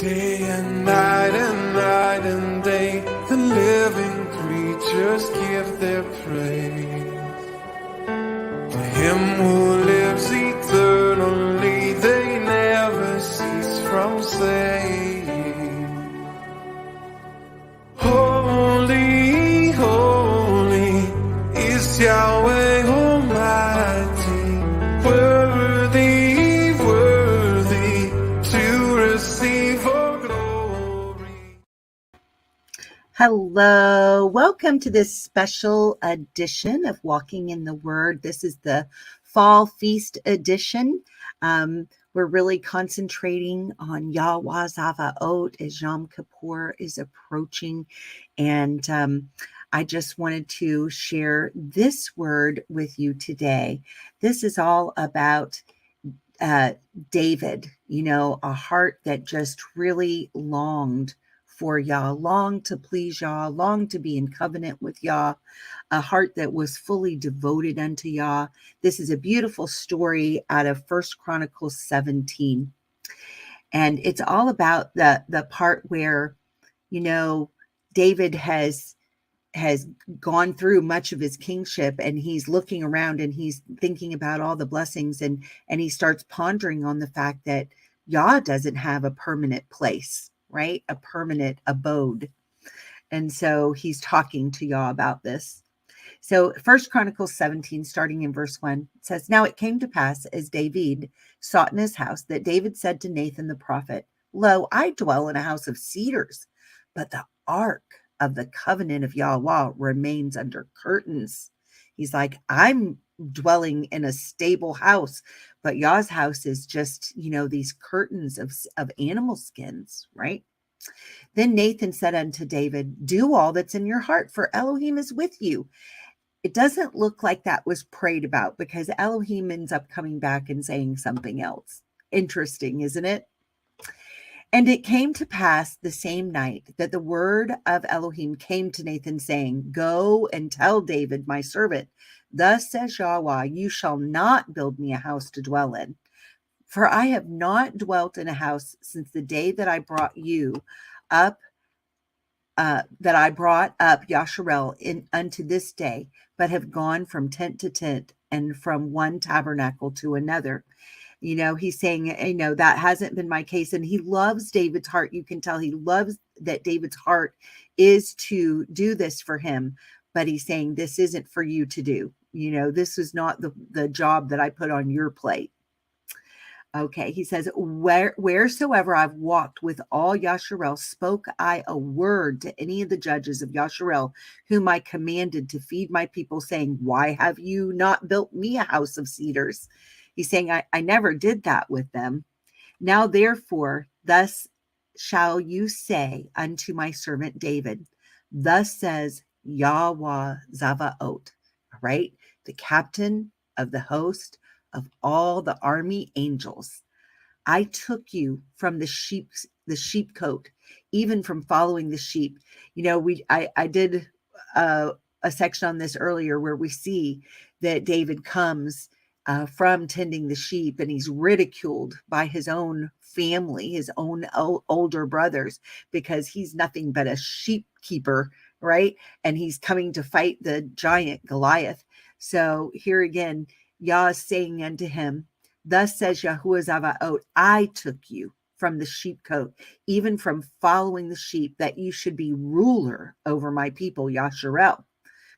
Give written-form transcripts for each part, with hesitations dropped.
Day and night and day, the living creatures give their praise. To him who lives eternally, they never cease from saying, Holy, holy is Yahweh Almighty, worthy, worthy to receive all glory. Hello, welcome to this special edition of Walking in the Word. This is the Fall Feast edition. We're really concentrating on Yahuah Tseva'oth as Yom Kippur is approaching. And I just wanted to share this word with you today. This is all about David, a heart that just really longed for Yah, longed to please Yah, longed to be in covenant with Yah, a heart that was fully devoted unto Yah. This is a beautiful story out of 1 Chronicles 17. And it's all about the part where, David has gone through much of his kingship, and he's looking around and he's thinking about all the blessings, and he starts pondering on the fact that Yah doesn't have a permanent place, right? A permanent abode. And so he's talking to Yah about this. So 1 Chronicles 17, starting in verse 1, says, Now it came to pass, as David sought in his house, that David said to Nathan the prophet, Lo, I dwell in a house of cedars, but the ark of the covenant of Yahuah remains under curtains. He's like, I'm dwelling in a stable house, but Yah's house is just, these curtains of animal skins, right? Then Nathan said unto David, Do all that's in your heart, for Elohim is with you. It doesn't look like that was prayed about, because Elohim ends up coming back and saying something else. Interesting, isn't it? And it came to pass the same night that the word of Elohim came to Nathan, saying, Go and tell David, my servant, Thus says Yahuah, You shall not build me a house to dwell in. For I have not dwelt in a house since the day that I brought you up, Yasharel unto this day, but have gone from tent to tent and from one tabernacle to another. He's saying, that hasn't been my case. And he loves David's heart. You can tell he loves that David's heart is to do this for him. But he's saying, this isn't for you to do. This is not the job that I put on your plate. Okay, he says, wheresoever I've walked with all Yasharel, spoke I a word to any of the judges of Yasharel, whom I commanded to feed my people, saying, Why have you not built me a house of cedars? He's saying, I never did that with them. Now, therefore, thus shall you say unto my servant David, Thus says Yahuah Tseva'oth, right? The captain of the host of all the army angels. I took you from the sheepcote, even from following the sheep. I did a section on this earlier where we see that David comes from tending the sheep, and he's ridiculed by his own family, his own older brothers, because he's nothing but a sheep keeper, right? And he's coming to fight the giant Goliath. So here again, Yah is saying unto him, Thus says Yahuah Tseva'oth, I took you from the sheepcote, even from following the sheep, that you should be ruler over my people, Yasharel,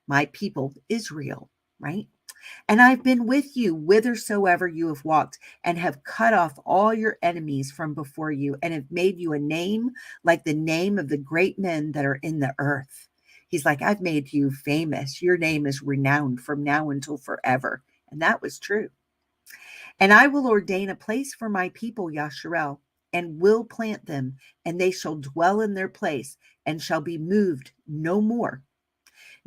my people, Israel, right? And I've been with you whithersoever you have walked, and have cut off all your enemies from before you, and have made you a name like the name of the great men that are in the earth. He's like, I've made you famous. Your name is renowned from now until forever. And that was true. And I will ordain a place for my people, Yasharel, and will plant them, and they shall dwell in their place, and shall be moved no more.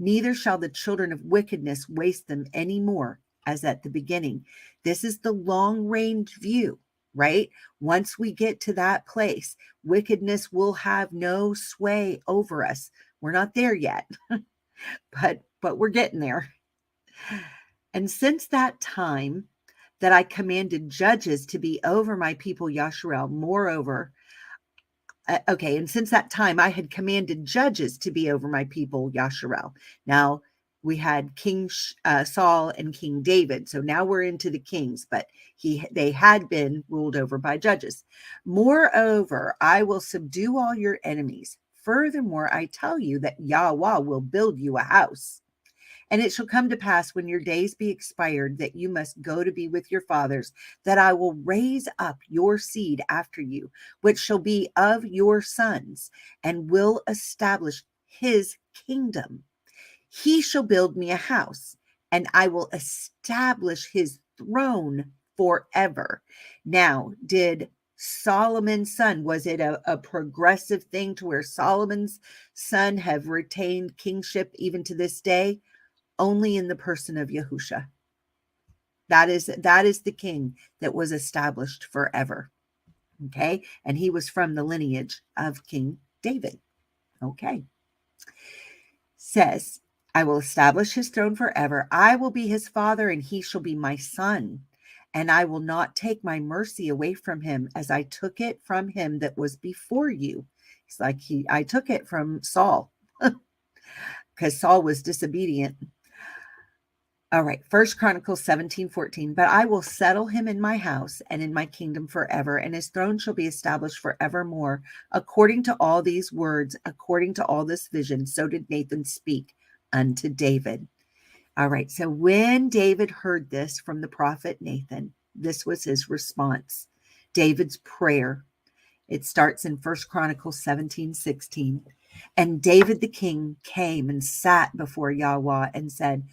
Neither shall the children of wickedness waste them any more, as at the beginning. This is the long-range view, right? Once we get to that place, wickedness will have no sway over us. We're not there yet, but we're getting there. And since that time that I commanded judges to be over my people Yasharel, moreover, Okay, and since that time, I had commanded judges to be over my people, Yasharel. Now, we had King Saul and King David. So now we're into the kings, but they had been ruled over by judges. Moreover, I will subdue all your enemies. Furthermore, I tell you that Yahuah will build you a house. And it shall come to pass when your days be expired that you must go to be with your fathers, that I will raise up your seed after you, which shall be of your sons, and will establish his kingdom. He shall build me a house, and I will establish his throne forever. Now, did Solomon's son, was it a progressive thing to where Solomon's son have retained kingship even to this day? Only in the person of Yahusha. That is the king that was established forever. Okay. And he was from the lineage of King David. Okay. Says, I will establish his throne forever. I will be his father, and he shall be my son. And I will not take my mercy away from him, as I took it from him that was before you. It's like I took it from Saul, because Saul was disobedient. All right, 1 Chronicles 17:14. But I will settle him in my house and in my kingdom forever, and his throne shall be established forevermore. According to all these words, according to all this vision, so did Nathan speak unto David. All right, so when David heard this from the prophet Nathan, this was his response. David's prayer. It starts in 1 Chronicles 17:16. And David the king came and sat before Yahuah and said,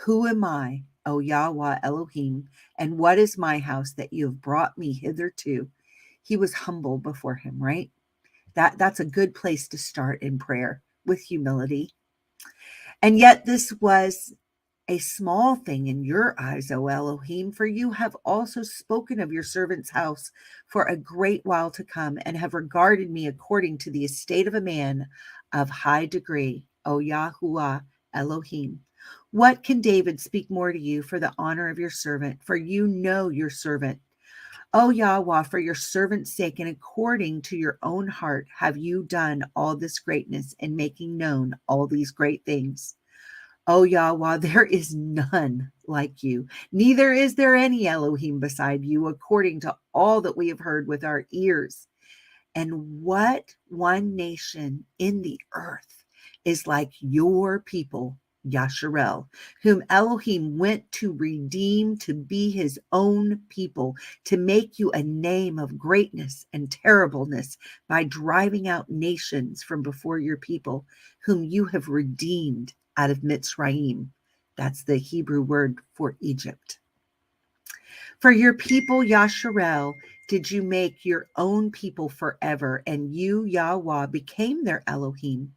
Who am I, O Yahuah Elohim, and what is my house that you have brought me hitherto? He was humble before him, right? That's a good place to start in prayer, with humility. And yet this was a small thing in your eyes, O Elohim, for you have also spoken of your servant's house for a great while to come, and have regarded me according to the estate of a man of high degree, O Yahuah Elohim. What can David speak more to you for the honor of your servant? For you know your servant. O Yahuah, for your servant's sake, and according to your own heart, have you done all this greatness in making known all these great things. O Yahuah, there is none like you, neither is there any Elohim beside you, according to all that we have heard with our ears. And what one nation in the earth is like your people, Yasharel, whom Elohim went to redeem to be his own people, to make you a name of greatness and terribleness by driving out nations from before your people, whom you have redeemed out of Mitzrayim. That's the Hebrew word for Egypt. For your people, Yasharel, did you make your own people forever, and you, Yahuah, became their Elohim.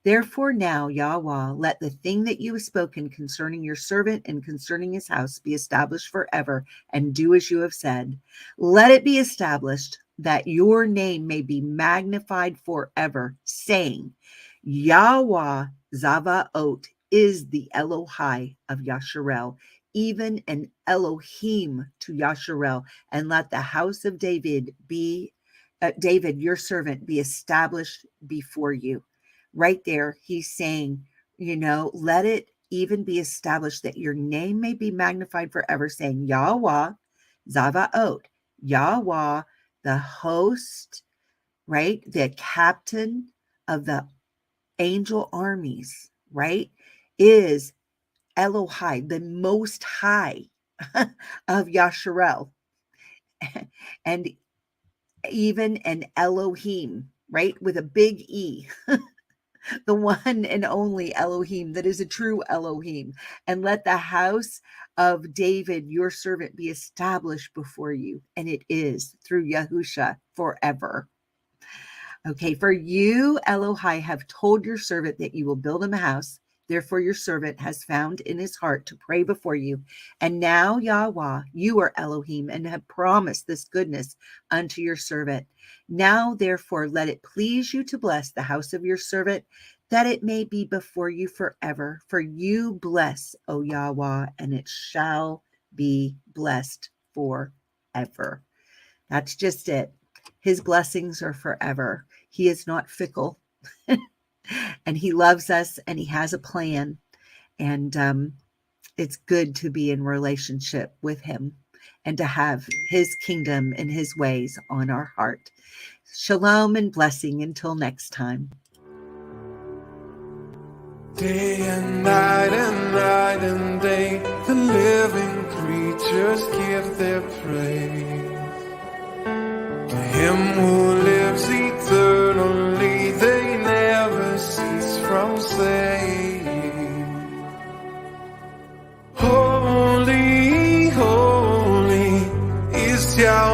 Therefore now, Yahuah, let the thing that you have spoken concerning your servant and concerning his house be established forever, and do as you have said. Let it be established that your name may be magnified forever, saying, Yahuah Tseva'oth is the Elohai of Yasharel, even an Elohim to Yasharel, and let the house of David David, your servant, be established before you. Right there, he's saying, let it even be established that your name may be magnified forever, saying, Yahuah Tseva'oth, Yahuah, the host, right? The captain of the angel armies, right? Is Elohai, the most high of Yasharel, and even an Elohim, right? With a big E, the one and only Elohim that is a true Elohim. And let the house of David, your servant, be established before you. And it is through Yahusha forever. Okay, for you, Elohai, have told your servant that you will build him a house. Therefore, your servant has found in his heart to pray before you. And now, Yahuah, you are Elohim and have promised this goodness unto your servant. Now, therefore, let it please you to bless the house of your servant, that it may be before you forever. For you bless, O Yahuah, and it shall be blessed forever. That's just it. His blessings are forever. He is not fickle. And he loves us, and he has a plan. And it's good to be in relationship with him and to have his kingdom and his ways on our heart. Shalom and blessing until next time. Day and night and day, the living creatures give their praise to him who lives eternally. They never cease from saying, holy, holy is Yahuah.